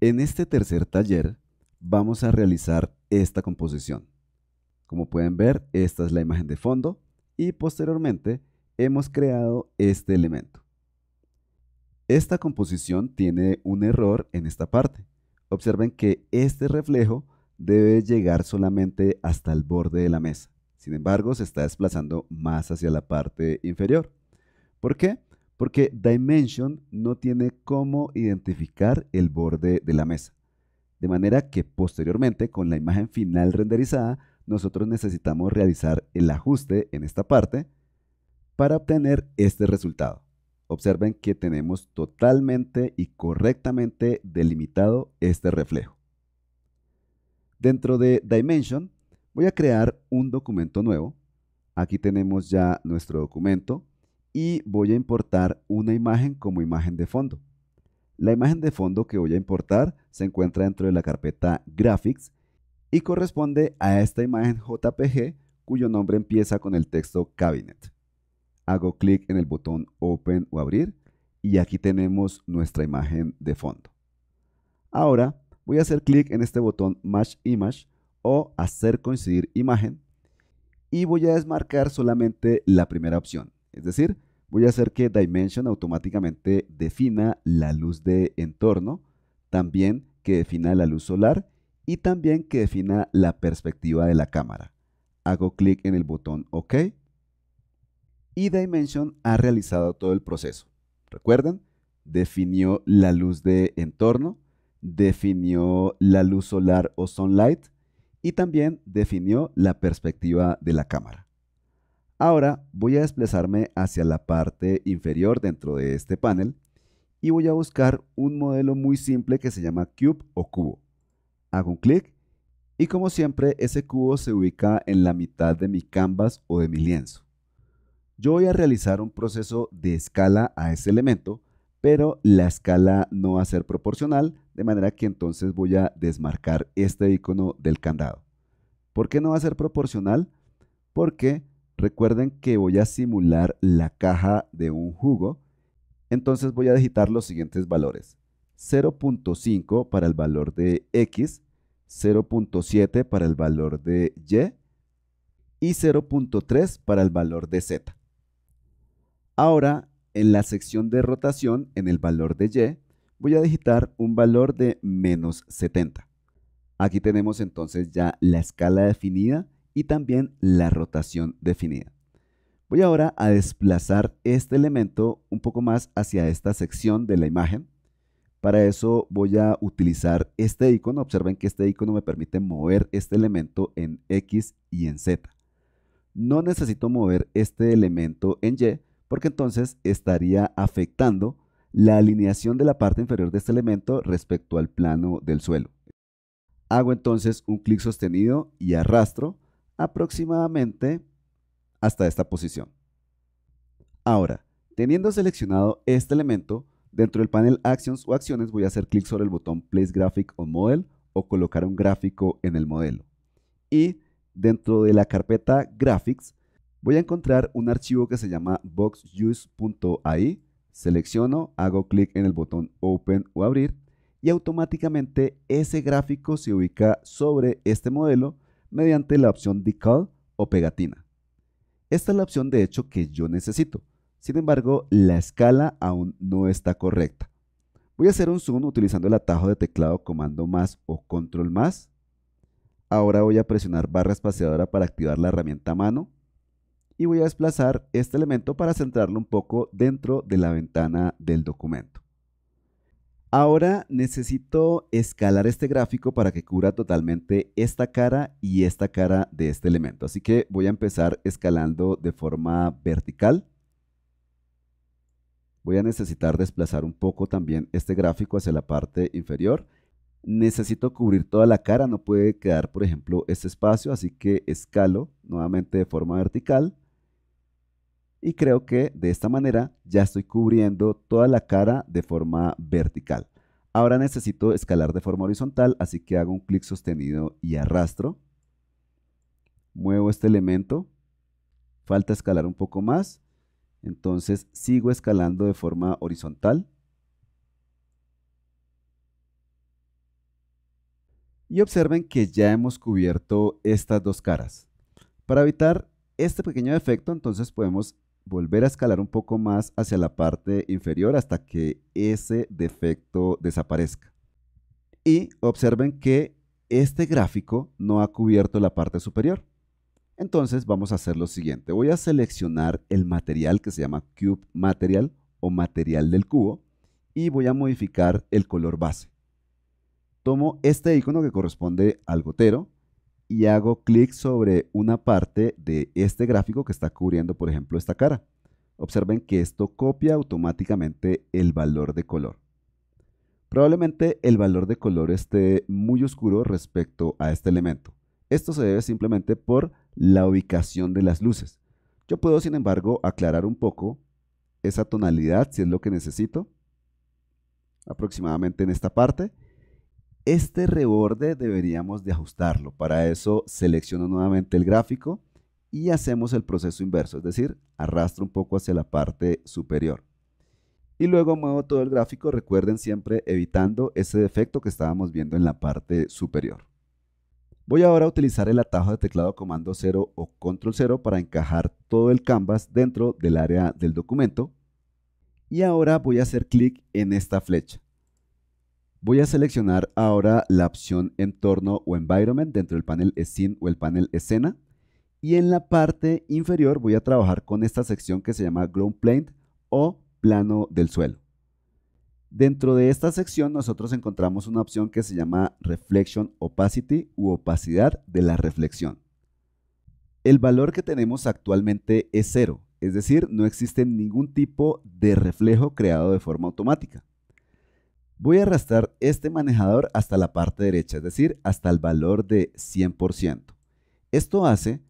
En este tercer taller vamos a realizar esta composición. Como pueden ver, esta es la imagen de fondo y posteriormente hemos creado este elemento. Esta composición tiene un error en esta parte. Observen que este reflejo debe llegar solamente hasta el borde de la mesa. Sin embargo, se está desplazando más hacia la parte inferior. ¿Por qué? Porque Dimension no tiene cómo identificar el borde de la mesa. De manera que posteriormente, con la imagen final renderizada, nosotros necesitamos realizar el ajuste en esta parte para obtener este resultado. Observen que tenemos totalmente y correctamente delimitado este reflejo. Dentro de Dimension voy a crear un documento nuevo. Aquí tenemos ya nuestro documento y voy a importar una imagen como imagen de fondo. La imagen de fondo que voy a importar se encuentra dentro de la carpeta Graphics y corresponde a esta imagen JPG cuyo nombre empieza con el texto Cabinet. Hago clic en el botón Open o Abrir y aquí tenemos nuestra imagen de fondo. Ahora voy a hacer clic en este botón Match Image o Hacer coincidir imagen y voy a desmarcar solamente la primera opción, es decir, voy a hacer que Dimension automáticamente defina la luz de entorno, también que defina la luz solar y también que defina la perspectiva de la cámara. Hago clic en el botón OK y Dimension ha realizado todo el proceso. Recuerden, definió la luz de entorno, definió la luz solar o sunlight y también definió la perspectiva de la cámara. Ahora voy a desplazarme hacia la parte inferior dentro de este panel y voy a buscar un modelo muy simple que se llama Cube o cubo. Hago un clic y como siempre ese cubo se ubica en la mitad de mi canvas o de mi lienzo. Yo voy a realizar un proceso de escala a ese elemento, pero la escala no va a ser proporcional, de manera que entonces voy a desmarcar este icono del candado. ¿Por qué no va a ser proporcional? Porque recuerden que voy a simular la caja de un jugo, entonces voy a digitar los siguientes valores. 0.5 para el valor de X, 0.7 para el valor de Y 0.3 para el valor de Z. Ahora, en la sección de rotación, en el valor de Y, voy a digitar un valor de menos 70. Aquí tenemos entonces ya la escala definida y también la rotación definida. Voy ahora a desplazar este elemento un poco más hacia esta sección de la imagen. Para eso voy a utilizar este icono. Observen que este icono me permite mover este elemento en X y en Z. No necesito mover este elemento en Y porque entonces estaría afectando la alineación de la parte inferior de este elemento respecto al plano del suelo. Hago entonces un clic sostenido y arrastro aproximadamente hasta esta posición. Ahora, teniendo seleccionado este elemento, dentro del panel Actions o Acciones voy a hacer clic sobre el botón Place Graphic on Model o colocar un gráfico en el modelo. Y dentro de la carpeta Graphics voy a encontrar un archivo que se llama boxuse.ai. Selecciono, hago clic en el botón Open o Abrir y automáticamente ese gráfico se ubica sobre este modelo mediante la opción Decal o pegatina. Esta es la opción de hecho que yo necesito. Sin embargo, la escala aún no está correcta. Voy a hacer un zoom utilizando el atajo de teclado comando más o control más. Ahora voy a presionar barra espaciadora para activar la herramienta mano y voy a desplazar este elemento para centrarlo un poco dentro de la ventana del documento. Ahora necesito escalar este gráfico para que cubra totalmente esta cara y esta cara de este elemento. Así que voy a empezar escalando de forma vertical. Voy a necesitar desplazar un poco también este gráfico hacia la parte inferior. Necesito cubrir toda la cara, no puede quedar, por ejemplo, este espacio, así que escalo nuevamente de forma vertical. Y creo que de esta manera ya estoy cubriendo toda la cara de forma vertical. Ahora necesito escalar de forma horizontal, así que hago un clic sostenido y arrastro. Muevo este elemento. Falta escalar un poco más. Entonces sigo escalando de forma horizontal. Y observen que ya hemos cubierto estas dos caras. Para evitar este pequeño defecto, entonces podemos volver a escalar un poco más hacia la parte inferior hasta que ese defecto desaparezca. Y observen que este gráfico no ha cubierto la parte superior. Entonces vamos a hacer lo siguiente. Voy a seleccionar el material que se llama Cube Material o material del cubo y voy a modificar el color base. Tomo este icono que corresponde al gotero y hago clic sobre una parte de este gráfico que está cubriendo, por ejemplo, esta cara. Observen que esto copia automáticamente el valor de color. Probablemente el valor de color esté muy oscuro respecto a este elemento. Esto se debe simplemente por la ubicación de las luces. Yo puedo, sin embargo, aclarar un poco esa tonalidad si es lo que necesito, aproximadamente en esta parte. Este reborde deberíamos de ajustarlo. Para eso selecciono nuevamente el gráfico y hacemos el proceso inverso, es decir, arrastro un poco hacia la parte superior. Y luego muevo todo el gráfico, recuerden siempre evitando ese defecto que estábamos viendo en la parte superior. Voy ahora a utilizar el atajo de teclado comando 0 o control 0 para encajar todo el canvas dentro del área del documento. Y ahora voy a hacer clic en esta flecha. Voy a seleccionar ahora la opción entorno o environment dentro del panel scene o el panel escena. Y en la parte inferior voy a trabajar con esta sección que se llama ground plane o plano del suelo. Dentro de esta sección nosotros encontramos una opción que se llama Reflection Opacity u opacidad de la reflexión. El valor que tenemos actualmente es 0, es decir, no existe ningún tipo de reflejo creado de forma automática. Voy a arrastrar este manejador hasta la parte derecha, es decir, hasta el valor de 100%. Esto hace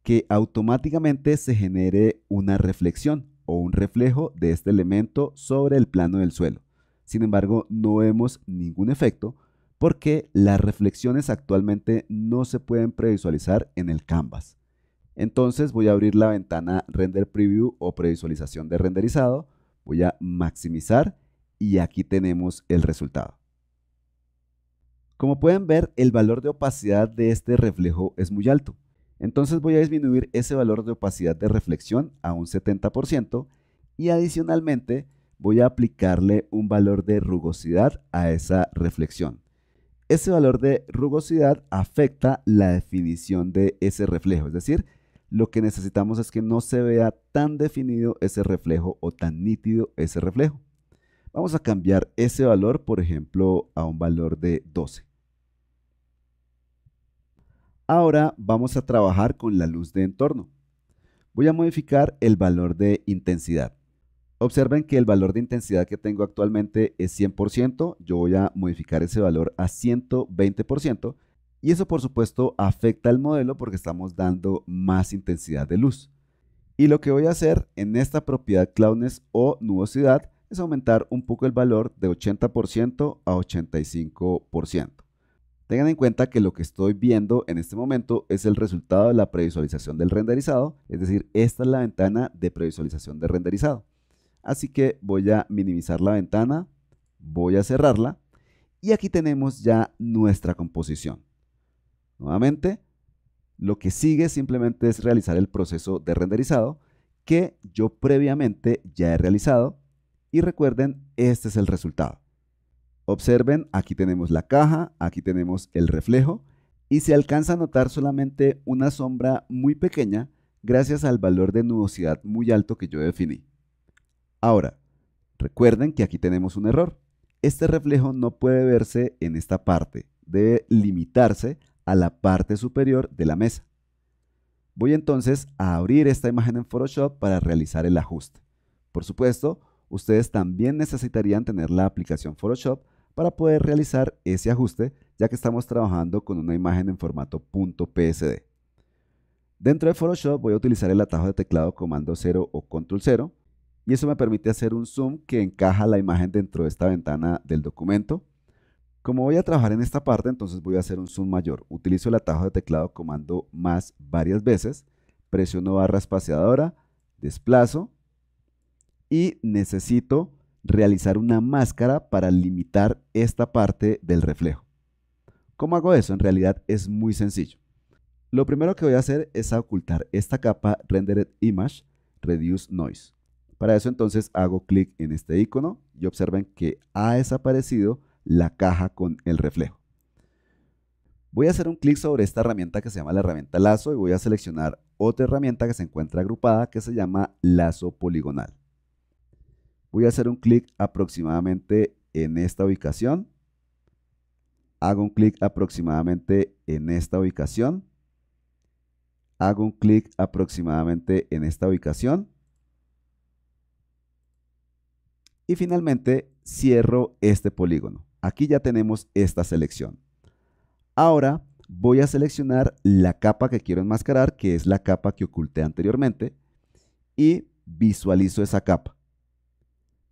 que automáticamente se genere una reflexión o un reflejo de este elemento sobre el plano del suelo. Sin embargo, no vemos ningún efecto porque las reflexiones actualmente no se pueden previsualizar en el canvas. Entonces voy a abrir la ventana Render Preview o previsualización de renderizado, voy a maximizar y aquí tenemos el resultado. Como pueden ver, el valor de opacidad de este reflejo es muy alto. Entonces voy a disminuir ese valor de opacidad de reflexión a un 70% y adicionalmente voy a aplicarle un valor de rugosidad a esa reflexión. Ese valor de rugosidad afecta la definición de ese reflejo, es decir, lo que necesitamos es que no se vea tan definido ese reflejo o tan nítido ese reflejo. Vamos a cambiar ese valor, por ejemplo, a un valor de 12. Ahora vamos a trabajar con la luz de entorno. Voy a modificar el valor de intensidad. Observen que el valor de intensidad que tengo actualmente es 100%. Yo voy a modificar ese valor a 120%. Y eso, por supuesto, afecta al modelo porque estamos dando más intensidad de luz. Y lo que voy a hacer en esta propiedad cloudness o nubosidad es aumentar un poco el valor de 80% a 85%. Tengan en cuenta que lo que estoy viendo en este momento es el resultado de la previsualización del renderizado, es decir, esta es la ventana de previsualización de renderizado. Así que voy a minimizar la ventana, voy a cerrarla y aquí tenemos ya nuestra composición. Nuevamente, lo que sigue simplemente es realizar el proceso de renderizado que yo previamente ya he realizado y recuerden, este es el resultado. Observen, aquí tenemos la caja, aquí tenemos el reflejo y se alcanza a notar solamente una sombra muy pequeña gracias al valor de nubosidad muy alto que yo definí. Ahora, recuerden que aquí tenemos un error. Este reflejo no puede verse en esta parte, debe limitarse a la parte superior de la mesa. Voy entonces a abrir esta imagen en Photoshop para realizar el ajuste. Por supuesto, ustedes también necesitarían tener la aplicación Photoshop para poder realizar ese ajuste, ya que estamos trabajando con una imagen en formato .psd. Dentro de Photoshop voy a utilizar el atajo de teclado comando 0 o control 0 y eso me permite hacer un zoom que encaja la imagen dentro de esta ventana del documento. Como voy a trabajar en esta parte, entonces voy a hacer un zoom mayor. Utilizo el atajo de teclado comando más varias veces, presiono barra espaciadora, desplazo y necesito realizar una máscara para limitar esta parte del reflejo. ¿Cómo hago eso? En realidad es muy sencillo. Lo primero que voy a hacer es ocultar esta capa Rendered Image Reduce Noise. Para eso entonces hago clic en este icono y observen que ha desaparecido la caja con el reflejo. Voy a hacer un clic sobre esta herramienta que se llama la herramienta lazo y voy a seleccionar otra herramienta que se encuentra agrupada que se llama lazo poligonal. Voy a hacer un clic aproximadamente en esta ubicación. Hago un clic aproximadamente en esta ubicación. Hago un clic aproximadamente en esta ubicación. Y finalmente cierro este polígono. Aquí ya tenemos esta selección. Ahora voy a seleccionar la capa que quiero enmascarar, que es la capa que oculté anteriormente, y visualizo esa capa.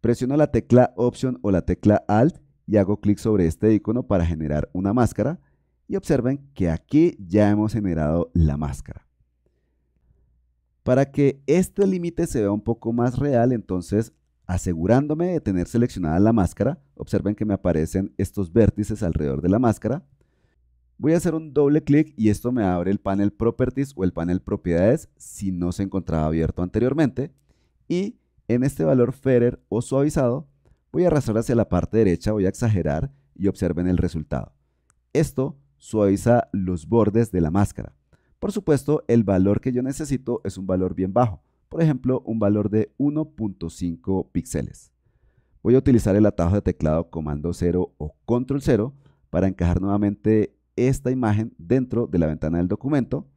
Presiono la tecla Option o la tecla Alt y hago clic sobre este icono para generar una máscara. Y observen que aquí ya hemos generado la máscara. Para que este límite se vea un poco más real, entonces, asegurándome de tener seleccionada la máscara, observen que me aparecen estos vértices alrededor de la máscara. Voy a hacer un doble clic y esto me abre el panel Properties o el panel Propiedades si no se encontraba abierto anteriormente. Y en este valor Feather o suavizado, voy a arrastrar hacia la parte derecha, voy a exagerar y observen el resultado. Esto suaviza los bordes de la máscara. Por supuesto, el valor que yo necesito es un valor bien bajo, por ejemplo, un valor de 1.5 píxeles. Voy a utilizar el atajo de teclado Comando 0 o Control 0 para encajar nuevamente esta imagen dentro de la ventana del documento.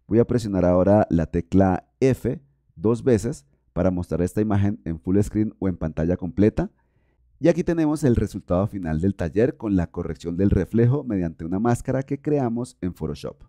Voy a presionar ahora la tecla F 2 veces para mostrar esta imagen en full screen o en pantalla completa. Y aquí tenemos el resultado final del taller con la corrección del reflejo mediante una máscara que creamos en Photoshop.